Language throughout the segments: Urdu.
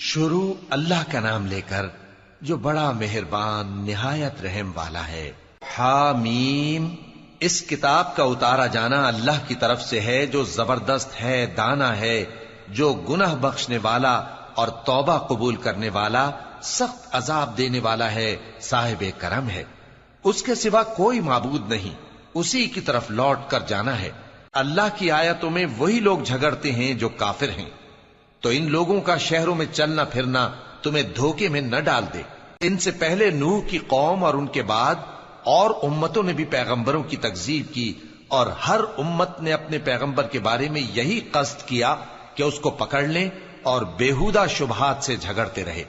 شروع اللہ کا نام لے کر جو بڑا مہربان نہایت رحم والا ہے۔ حامیم، اس کتاب کا اتارا جانا اللہ کی طرف سے ہے جو زبردست ہے، دانا ہے، جو گناہ بخشنے والا اور توبہ قبول کرنے والا، سخت عذاب دینے والا ہے، صاحب کرم ہے۔ اس کے سوا کوئی معبود نہیں، اسی کی طرف لوٹ کر جانا ہے۔ اللہ کی آیتوں میں وہی لوگ جھگڑتے ہیں جو کافر ہیں، تو ان لوگوں کا شہروں میں چلنا پھرنا تمہیں دھوکے میں نہ ڈال دے۔ ان سے پہلے نوح کی قوم اور ان کے بعد اور امتوں نے بھی پیغمبروں کی تکذیب کی، اور ہر امت نے اپنے پیغمبر کے بارے میں یہی قصد کیا کہ اس کو پکڑ لیں اور بیہودہ شبہات سے جھگڑتے رہے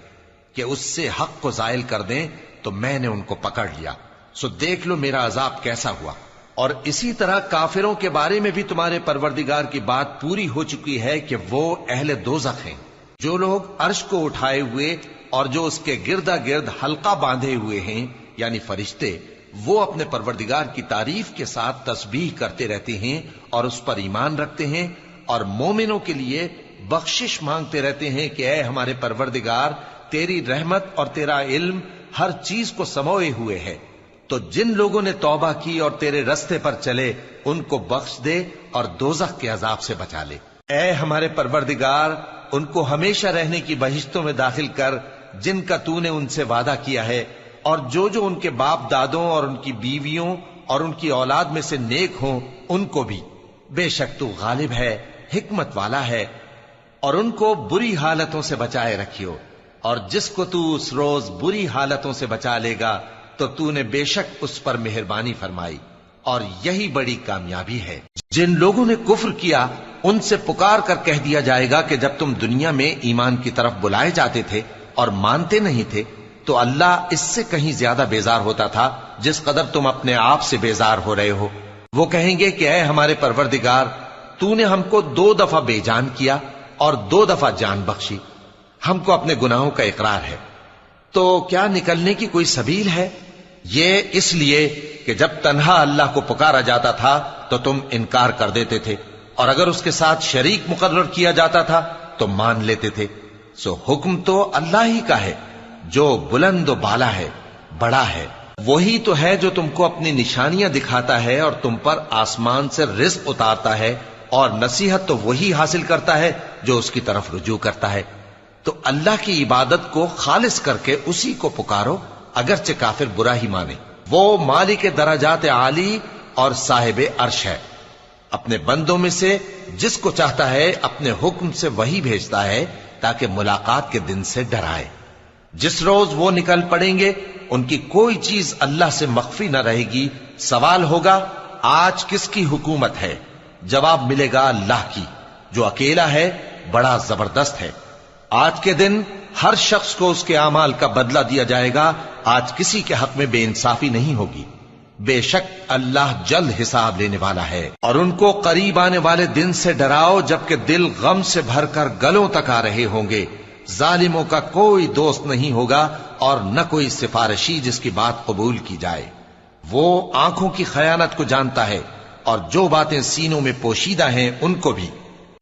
کہ اس سے حق کو زائل کر دیں، تو میں نے ان کو پکڑ لیا، سو دیکھ لو میرا عذاب کیسا ہوا۔ اور اسی طرح کافروں کے بارے میں بھی تمہارے پروردگار کی بات پوری ہو چکی ہے کہ وہ اہل دوزخ ہیں۔ جو لوگ عرش کو اٹھائے ہوئے اور جو اس کے گردا گرد حلقہ باندھے ہوئے ہیں یعنی فرشتے، وہ اپنے پروردگار کی تعریف کے ساتھ تسبیح کرتے رہتے ہیں اور اس پر ایمان رکھتے ہیں، اور مومنوں کے لیے بخشش مانگتے رہتے ہیں کہ اے ہمارے پروردگار، تیری رحمت اور تیرا علم ہر چیز کو سموئے ہوئے ہے، تو جن لوگوں نے توبہ کی اور تیرے رستے پر چلے ان کو بخش دے اور دوزخ کے عذاب سے بچا لے۔ اے ہمارے پروردگار، ان کو ہمیشہ رہنے کی بہشتوں میں داخل کر جن کا تو نے ان سے وعدہ کیا ہے، اور جو ان کے باپ دادوں اور ان کی بیویوں اور ان کی اولاد میں سے نیک ہوں ان کو بھی۔ بے شک تو غالب ہے، حکمت والا ہے۔ اور ان کو بری حالتوں سے بچائے رکھیو، اور جس کو تو اس روز بری حالتوں سے بچا لے گا تو نے بے شک اس پر مہربانی فرمائی، اور یہی بڑی کامیابی ہے۔ جن لوگوں نے کفر کیا ان سے پکار کر کہہ دیا جائے گا کہ جب تم دنیا میں ایمان کی طرف بلائے جاتے تھے اور مانتے نہیں تھے تو اللہ اس سے کہیں زیادہ بیزار ہوتا تھا جس قدر تم اپنے آپ سے بیزار ہو رہے ہو۔ وہ کہیں گے کہ اے ہمارے پروردگار، تو نے ہم کو 2 دفعہ بے جان کیا اور 2 دفعہ جان بخشی، ہم کو اپنے گناہوں کا اقرار ہے، تو کیا نکلنے کی کوئی سبیل ہے؟ یہ اس لیے کہ جب تنہا اللہ کو پکارا جاتا تھا تو تم انکار کر دیتے تھے، اور اگر اس کے ساتھ شریک مقرر کیا جاتا تھا تو مان لیتے تھے۔ سو حکم تو اللہ ہی کا ہے جو بلند و بالا ہے، بڑا ہے۔ وہی تو ہے جو تم کو اپنی نشانیاں دکھاتا ہے اور تم پر آسمان سے رزق اتارتا ہے، اور نصیحت تو وہی حاصل کرتا ہے جو اس کی طرف رجوع کرتا ہے۔ تو اللہ کی عبادت کو خالص کر کے اسی کو پکارو، اگرچہ کافر برا ہی مانے۔ وہ مالک درجات عالی اور صاحب عرش ہے، اپنے بندوں میں سے جس کو چاہتا ہے اپنے حکم سے وہی بھیجتا ہے تاکہ ملاقات کے دن سے ڈرائے۔ جس روز وہ نکل پڑیں گے ان کی کوئی چیز اللہ سے مخفی نہ رہے گی۔ سوال ہوگا آج کس کی حکومت ہے؟ جواب ملے گا اللہ کی، جو اکیلا ہے، بڑا زبردست ہے۔ آج کے دن ہر شخص کو اس کے اعمال کا بدلہ دیا جائے گا، آج کسی کے حق میں بے انصافی نہیں ہوگی۔ بے شک اللہ جلد حساب لینے والا ہے۔ اور ان کو قریب آنے والے دن سے ڈراؤ جبکہ دل غم سے بھر کر گلوں تک آ رہے ہوں گے۔ ظالموں کا کوئی دوست نہیں ہوگا اور نہ کوئی سفارشی جس کی بات قبول کی جائے۔ وہ آنکھوں کی خیانت کو جانتا ہے اور جو باتیں سینوں میں پوشیدہ ہیں ان کو بھی،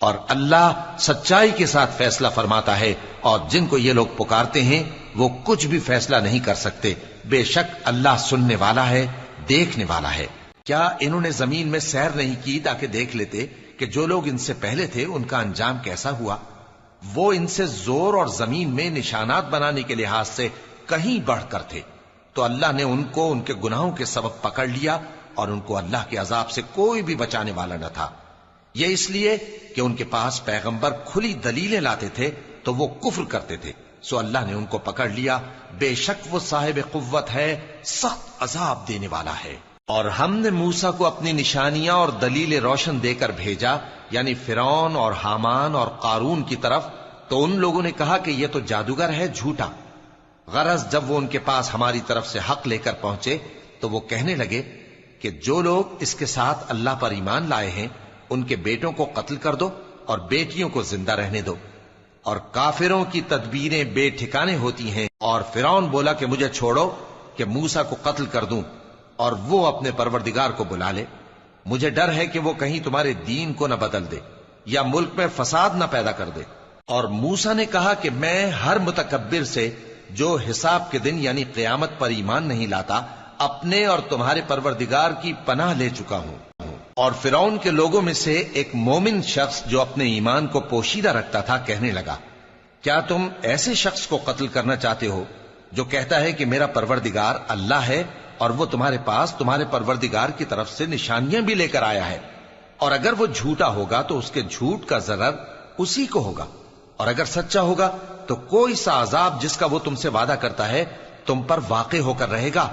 اور اللہ سچائی کے ساتھ فیصلہ فرماتا ہے، اور جن کو یہ لوگ پکارتے ہیں وہ کچھ بھی فیصلہ نہیں کر سکتے۔ بے شک اللہ سننے والا ہے، دیکھنے والا ہے۔ کیا انہوں نے زمین میں سیر نہیں کی تاکہ دیکھ لیتے کہ جو لوگ ان سے پہلے تھے ان کا انجام کیسا ہوا؟ وہ ان سے زور اور زمین میں نشانات بنانے کے لحاظ سے کہیں بڑھ کر تھے، تو اللہ نے ان کو ان کے گناہوں کے سبب پکڑ لیا، اور ان کو اللہ کے عذاب سے کوئی بھی بچانے والا نہ تھا۔ یہ اس لیے کہ ان کے پاس پیغمبر کھلی دلیلیں لاتے تھے تو وہ کفر کرتے تھے، سو اللہ نے ان کو پکڑ لیا۔ بے شک وہ صاحب قوت ہے، سخت عذاب دینے والا ہے۔ اور ہم نے موسیٰ کو اپنی نشانیاں اور دلیل روشن دے کر بھیجا، یعنی فرعون اور حامان اور قارون کی طرف، تو ان لوگوں نے کہا کہ یہ تو جادوگر ہے، جھوٹا۔ غرض جب وہ ان کے پاس ہماری طرف سے حق لے کر پہنچے تو وہ کہنے لگے کہ جو لوگ اس کے ساتھ اللہ پر ایمان لائے ہیں ان کے بیٹوں کو قتل کر دو اور بیٹیوں کو زندہ رہنے دو۔ اور کافروں کی تدبیریں بے ٹھکانے ہوتی ہیں، اور فرعون بولا کہ مجھے چھوڑو کہ موسیٰ کو قتل کر دوں اور وہ اپنے پروردگار کو بلا لے۔ مجھے ڈر ہے کہ وہ کہیں تمہارے دین کو نہ بدل دے یا ملک میں فساد نہ پیدا کر دے۔ اور موسیٰ نے کہا کہ میں ہر متکبر سے جو حساب کے دن یعنی قیامت پر ایمان نہیں لاتا اپنے اور تمہارے پروردگار کی پناہ لے چکا ہوں۔ اور فرعون کے لوگوں میں سے ایک مومن شخص جو اپنے ایمان کو پوشیدہ رکھتا تھا کہنے لگا، کیا تم ایسے شخص کو قتل کرنا چاہتے ہو جو کہتا ہے کہ میرا پروردگار اللہ ہے اور وہ تمہارے پاس تمہارے پروردگار کی طرف سے نشانیاں بھی لے کر آیا ہے، اور اگر وہ جھوٹا ہوگا تو اس کے جھوٹ کا ضرر اسی کو ہوگا، اور اگر سچا ہوگا تو کوئی سا عذاب جس کا وہ تم سے وعدہ کرتا ہے تم پر واقع ہو کر رہے گا۔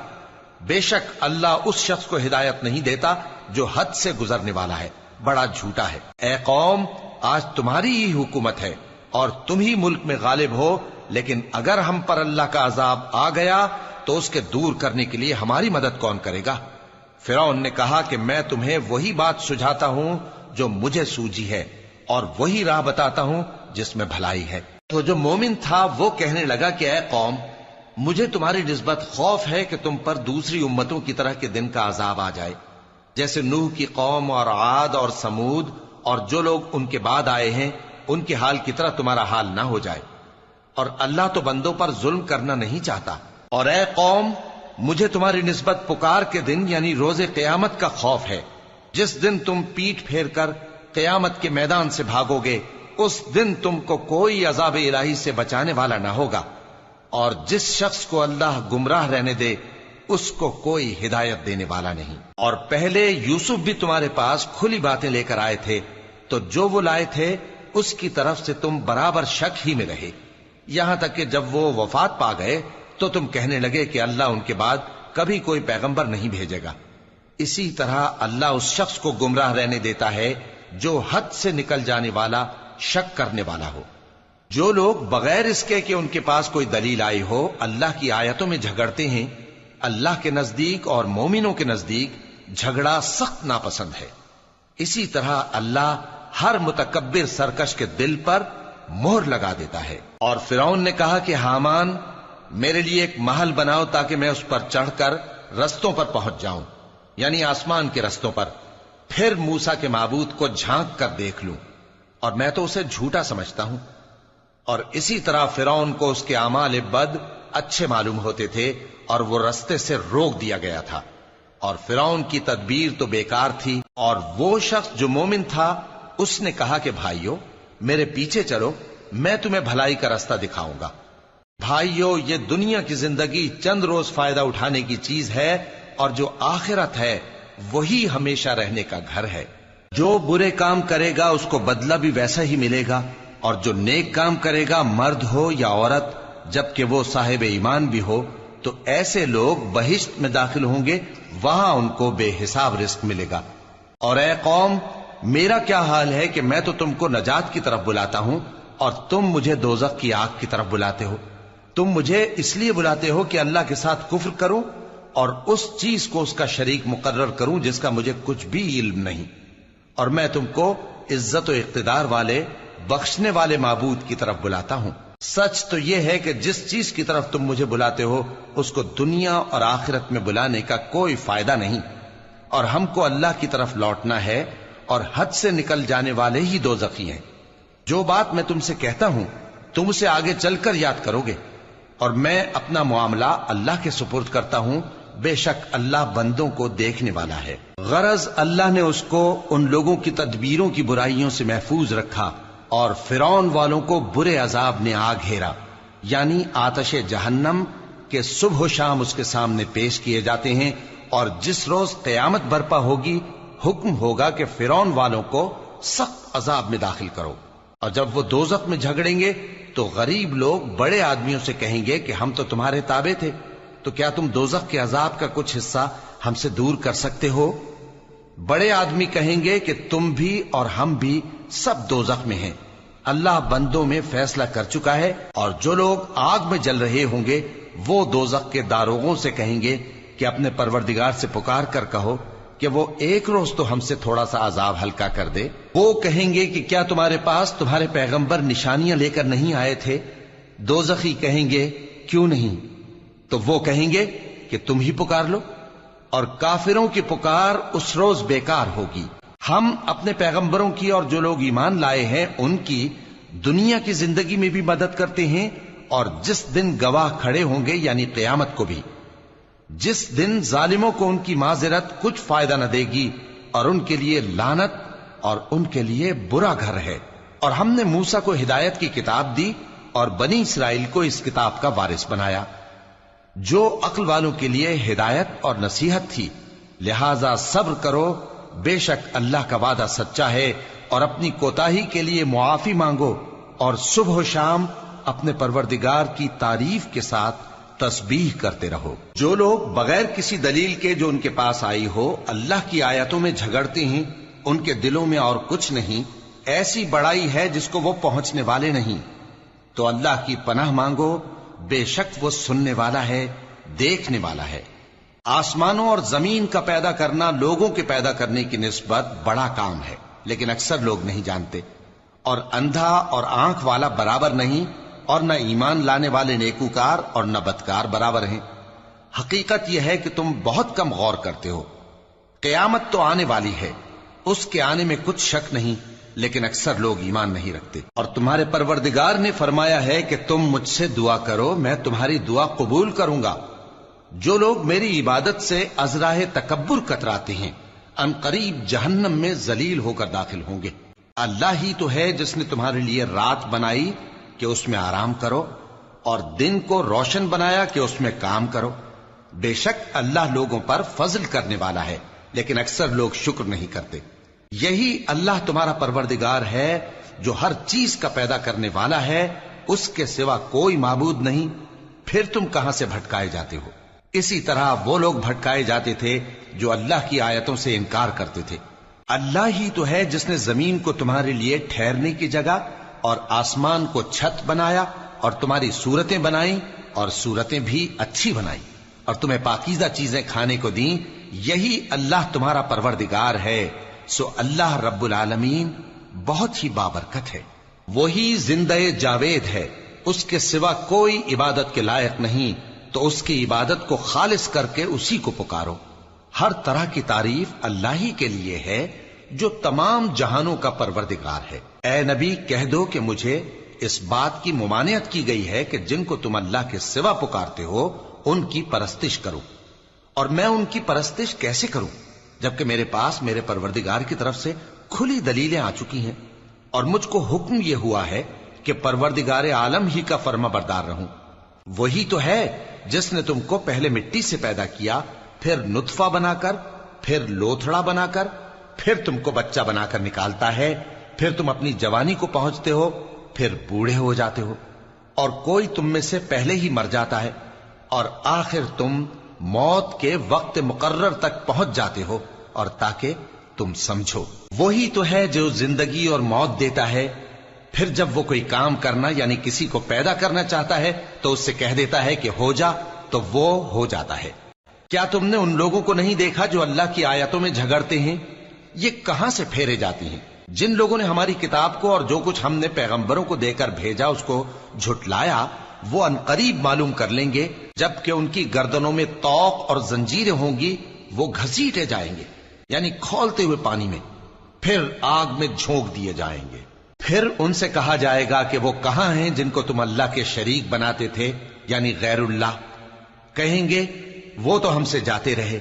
بے شک اللہ اس شخص کو ہدایت نہیں دیتا جو حد سے گزرنے والا ہے، بڑا جھوٹا ہے۔ اے قوم، آج تمہاری ہی حکومت ہے اور تم ہی ملک میں غالب ہو، لیکن اگر ہم پر اللہ کا عذاب آ گیا تو اس کے دور کرنے کے لیے ہماری مدد کون کرے گا؟ فرعون نے کہا کہ میں تمہیں وہی بات سجھاتا ہوں جو مجھے سوجھی ہے اور وہی راہ بتاتا ہوں جس میں بھلائی ہے۔ تو جو مومن تھا وہ کہنے لگا کہ اے قوم، مجھے تمہاری نسبت خوف ہے کہ تم پر دوسری امتوں کی طرح کے دن کا عذاب آ جائے، جیسے نوح کی قوم اور عاد اور سمود اور جو لوگ ان کے بعد آئے ہیں ان کے حال کی طرح تمہارا حال نہ ہو جائے، اور اللہ تو بندوں پر ظلم کرنا نہیں چاہتا۔ اور اے قوم، مجھے تمہاری نسبت پکار کے دن یعنی روز قیامت کا خوف ہے، جس دن تم پیٹ پھیر کر قیامت کے میدان سے بھاگو گے، اس دن تم کو کوئی عذاب الہی سے بچانے والا نہ ہوگا، اور جس شخص کو اللہ گمراہ رہنے دے اس کو کوئی ہدایت دینے والا نہیں۔ اور پہلے یوسف بھی تمہارے پاس کھلی باتیں لے کر آئے تھے، تو جو وہ لائے تھے اس کی طرف سے تم برابر شک ہی میں رہے، یہاں تک کہ جب وہ وفات پا گئے تو تم کہنے لگے کہ اللہ ان کے بعد کبھی کوئی پیغمبر نہیں بھیجے گا۔ اسی طرح اللہ اس شخص کو گمراہ رہنے دیتا ہے جو حد سے نکل جانے والا، شک کرنے والا ہو۔ جو لوگ بغیر اس کے کہ ان کے پاس کوئی دلیل آئی ہو اللہ کی آیتوں میں جھگڑتے ہیں، اللہ کے نزدیک اور مومنوں کے نزدیک جھگڑا سخت ناپسند ہے۔ اسی طرح اللہ ہر متکبر سرکش کے دل پر مہر لگا دیتا ہے۔ اور فرعون نے کہا کہ حامان، میرے لیے ایک محل بناؤ تاکہ میں اس پر چڑھ کر رستوں پر پہنچ جاؤں، یعنی آسمان کے رستوں پر، پھر موسیٰ کے معبود کو جھانک کر دیکھ لوں، اور میں تو اسے جھوٹا سمجھتا ہوں۔ اور اسی طرح فرعون کو اس کے اعمال بد اچھے معلوم ہوتے تھے اور وہ رستے سے روک دیا گیا تھا، اور فرعون کی تدبیر تو بیکار تھی۔ اور وہ شخص جو مومن تھا اس نے کہا کہ بھائیو، میرے پیچھے چلو، میں تمہیں بھلائی کا راستہ دکھاؤں گا۔ بھائیو، یہ دنیا کی زندگی چند روز فائدہ اٹھانے کی چیز ہے، اور جو آخرت ہے وہی ہمیشہ رہنے کا گھر ہے۔ جو برے کام کرے گا اس کو بدلہ بھی ویسا ہی ملے گا، اور جو نیک کام کرے گا مرد ہو یا عورت، جبکہ وہ صاحب ایمان بھی ہو، تو ایسے لوگ بہشت میں داخل ہوں گے، وہاں ان کو بے حساب رزق ملے گا۔ اور اے قوم، میرا کیا حال ہے کہ میں تو تم کو نجات کی طرف بلاتا ہوں اور تم مجھے دوزخ کی آگ کی طرف بلاتے ہو۔ تم مجھے اس لیے بلاتے ہو کہ اللہ کے ساتھ کفر کروں اور اس چیز کو اس کا شریک مقرر کروں جس کا مجھے کچھ بھی علم نہیں، اور میں تم کو عزت و اقتدار والے، بخشنے والے معبود کی طرف بلاتا ہوں۔ سچ تو یہ ہے کہ جس چیز کی طرف تم مجھے بلاتے ہو اس کو دنیا اور آخرت میں بلانے کا کوئی فائدہ نہیں، اور ہم کو اللہ کی طرف لوٹنا ہے، اور حد سے نکل جانے والے ہی دوزخی ہیں۔ جو بات میں تم سے کہتا ہوں تم اسے آگے چل کر یاد کرو گے، اور میں اپنا معاملہ اللہ کے سپرد کرتا ہوں، بے شک اللہ بندوں کو دیکھنے والا ہے۔ غرض اللہ نے اس کو ان لوگوں کی تدبیروں کی برائیوں سے محفوظ رکھا، اور فرعون والوں کو برے عذاب نے آ گھیرا، یعنی آتش جہنم کے صبح و شام اس کے سامنے پیش کیے جاتے ہیں، اور جس روز قیامت برپا ہوگی حکم ہوگا کہ فرعون والوں کو سخت عذاب میں داخل کرو۔ اور جب وہ دوزخ میں جھگڑیں گے تو غریب لوگ بڑے آدمیوں سے کہیں گے کہ ہم تو تمہارے تابع تھے، تو کیا تم دوزخ کے عذاب کا کچھ حصہ ہم سے دور کر سکتے ہو؟ بڑے آدمی کہیں گے کہ تم بھی اور ہم بھی سب دوزخ میں ہیں، اللہ بندوں میں فیصلہ کر چکا ہے۔ اور جو لوگ آگ میں جل رہے ہوں گے وہ دوزخ کے داروغوں سے کہیں گے کہ اپنے پروردگار سے پکار کر کہو کہ وہ ایک روز تو ہم سے تھوڑا سا عذاب ہلکا کر دے۔ وہ کہیں گے کہ کیا تمہارے پاس تمہارے پیغمبر نشانیاں لے کر نہیں آئے تھے؟ دوزخی کہیں گے کیوں نہیں؟ تو وہ کہیں گے کہ تم ہی پکار لو، اور کافروں کی پکار اس روز بیکار ہوگی۔ ہم اپنے پیغمبروں کی اور جو لوگ ایمان لائے ہیں ان کی دنیا کی زندگی میں بھی مدد کرتے ہیں اور جس دن گواہ کھڑے ہوں گے یعنی قیامت کو بھی، جس دن ظالموں کو ان کی معذرت کچھ فائدہ نہ دے گی اور ان کے لیے لعنت اور ان کے لیے برا گھر ہے۔ اور ہم نے موسیٰ کو ہدایت کی کتاب دی اور بنی اسرائیل کو اس کتاب کا وارث بنایا، جو عقل والوں کے لیے ہدایت اور نصیحت تھی۔ لہذا صبر کرو، بے شک اللہ کا وعدہ سچا ہے، اور اپنی کوتاہی کے لیے معافی مانگو، اور صبح و شام اپنے پروردگار کی تعریف کے ساتھ تسبیح کرتے رہو۔ جو لوگ بغیر کسی دلیل کے جو ان کے پاس آئی ہو اللہ کی آیتوں میں جھگڑتے ہیں، ان کے دلوں میں اور کچھ نہیں، ایسی بڑائی ہے جس کو وہ پہنچنے والے نہیں۔ تو اللہ کی پناہ مانگو، بے شک وہ سننے والا ہے، دیکھنے والا ہے۔ آسمانوں اور زمین کا پیدا کرنا لوگوں کے پیدا کرنے کی نسبت بڑا کام ہے، لیکن اکثر لوگ نہیں جانتے۔ اور اندھا اور آنکھ والا برابر نہیں، اور نہ ایمان لانے والے نیکوکار اور نہ بدکار برابر ہیں۔ حقیقت یہ ہے کہ تم بہت کم غور کرتے ہو۔ قیامت تو آنے والی ہے، اس کے آنے میں کچھ شک نہیں، لیکن اکثر لوگ ایمان نہیں رکھتے۔ اور تمہارے پروردگار نے فرمایا ہے کہ تم مجھ سے دعا کرو، میں تمہاری دعا قبول کروں گا۔ جو لوگ میری عبادت سے ازراہ تکبر کتراتے ہیں، ان قریب جہنم میں ذلیل ہو کر داخل ہوں گے۔ اللہ ہی تو ہے جس نے تمہارے لیے رات بنائی کہ اس میں آرام کرو، اور دن کو روشن بنایا کہ اس میں کام کرو۔ بے شک اللہ لوگوں پر فضل کرنے والا ہے، لیکن اکثر لوگ شکر نہیں کرتے۔ یہی اللہ تمہارا پروردگار ہے جو ہر چیز کا پیدا کرنے والا ہے، اس کے سوا کوئی معبود نہیں، پھر تم کہاں سے بھٹکائے جاتے ہو؟ اسی طرح وہ لوگ بھٹکائے جاتے تھے جو اللہ کی آیتوں سے انکار کرتے تھے۔ اللہ ہی تو ہے جس نے زمین کو تمہارے لیے ٹھہرنے کی جگہ اور آسمان کو چھت بنایا، اور تمہاری صورتیں بنائیں اور صورتیں بھی اچھی بنائی، اور تمہیں پاکیزہ چیزیں کھانے کو دیں۔ یہی اللہ تمہارا پروردگار ہے، سو اللہ رب العالمین بہت ہی بابرکت ہے۔ وہی زندہ جاوید ہے، اس کے سوا کوئی عبادت کے لائق نہیں، تو اس کی عبادت کو خالص کر کے اسی کو پکارو۔ ہر طرح کی تعریف اللہ ہی کے لیے ہے جو تمام جہانوں کا پروردگار ہے۔ اے نبی کہہ دو کہ مجھے اس بات کی ممانعت کی گئی ہے کہ جن کو تم اللہ کے سوا پکارتے ہو ان کی پرستش کرو، اور میں ان کی پرستش کیسے کروں جبکہ میرے پاس میرے پروردگار کی طرف سے کھلی دلیلیں آ چکی ہیں، اور مجھ کو حکم یہ ہوا ہے کہ پروردگار عالم ہی کا فرما بردار رہوں۔ وہی تو ہے جس نے تم کو پہلے مٹی سے پیدا کیا، پھر نطفہ بنا کر، پھر لوتھڑا بنا کر، پھر تم کو بچہ بنا کر نکالتا ہے، پھر تم اپنی جوانی کو پہنچتے ہو، پھر بوڑھے ہو جاتے ہو، اور کوئی تم میں سے پہلے ہی مر جاتا ہے، اور آخر تم موت کے وقت مقرر تک پہنچ جاتے ہو، اور تاکہ تم سمجھو۔ وہی تو ہے جو زندگی اور موت دیتا ہے، پھر جب وہ کوئی کام کرنا یعنی کسی کو پیدا کرنا چاہتا ہے تو اس سے کہہ دیتا ہے کہ ہو جا، تو وہ ہو جاتا ہے۔ کیا تم نے ان لوگوں کو نہیں دیکھا جو اللہ کی آیتوں میں جھگڑتے ہیں؟ یہ کہاں سے پھیرے جاتی ہیں؟ جن لوگوں نے ہماری کتاب کو اور جو کچھ ہم نے پیغمبروں کو دے کر بھیجا اس کو جھٹلایا، وہ انقریب معلوم کر لیں گے جبکہ ان کی گردنوں میں طوق اور زنجیریں ہوں گی، وہ گھسیٹے جائیں گے یعنی کھولتے ہوئے پانی میں، پھر آگ میں جھونک دیے جائیں گے۔ پھر ان سے کہا جائے گا کہ وہ کہاں ہیں جن کو تم اللہ کے شریک بناتے تھے یعنی غیر اللہ؟ کہیں گے وہ تو ہم سے جاتے رہے،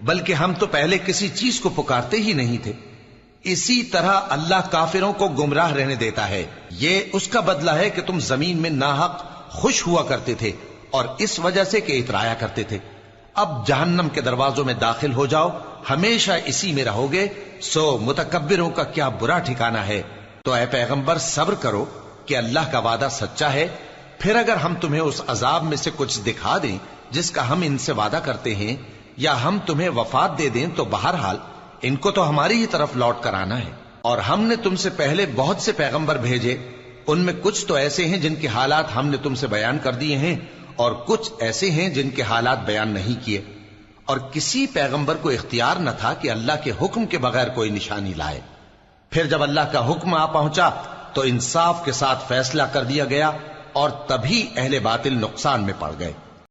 بلکہ ہم تو پہلے کسی چیز کو پکارتے ہی نہیں تھے۔ اسی طرح اللہ کافروں کو گمراہ رہنے دیتا ہے، یہ اس کا بدلہ ہے کہ تم زمین میں ناحق خوش ہوا کرتے تھے اور اس وجہ سے کہ اترایا کرتے تھے۔ اب جہنم کے دروازوں میں داخل ہو جاؤ، ہمیشہ اسی میں رہو گے، سو متکبروں کا کیا برا ٹھکانہ ہے۔ تو اے پیغمبر صبر کرو کہ اللہ کا وعدہ سچا ہے، پھر اگر ہم تمہیں اس عذاب میں سے کچھ دکھا دیں جس کا ہم ان سے وعدہ کرتے ہیں، یا ہم تمہیں وفات دے دیں، تو بہرحال ان کو تو ہماری ہی طرف لوٹ کر آنا ہے۔ اور ہم نے تم سے پہلے بہت سے پیغمبر بھیجے، ان میں کچھ تو ایسے ہیں جن کے حالات ہم نے تم سے بیان کر دیے ہیں، اور کچھ ایسے ہیں جن کے حالات بیان نہیں کیے، اور کسی پیغمبر کو اختیار نہ تھا کہ اللہ کے حکم کے بغیر کوئی نشانی لائے۔ پھر جب اللہ کا حکم آ پہنچا تو انصاف کے ساتھ فیصلہ کر دیا گیا، اور تبھی اہل باطل نقصان میں پڑ گئے۔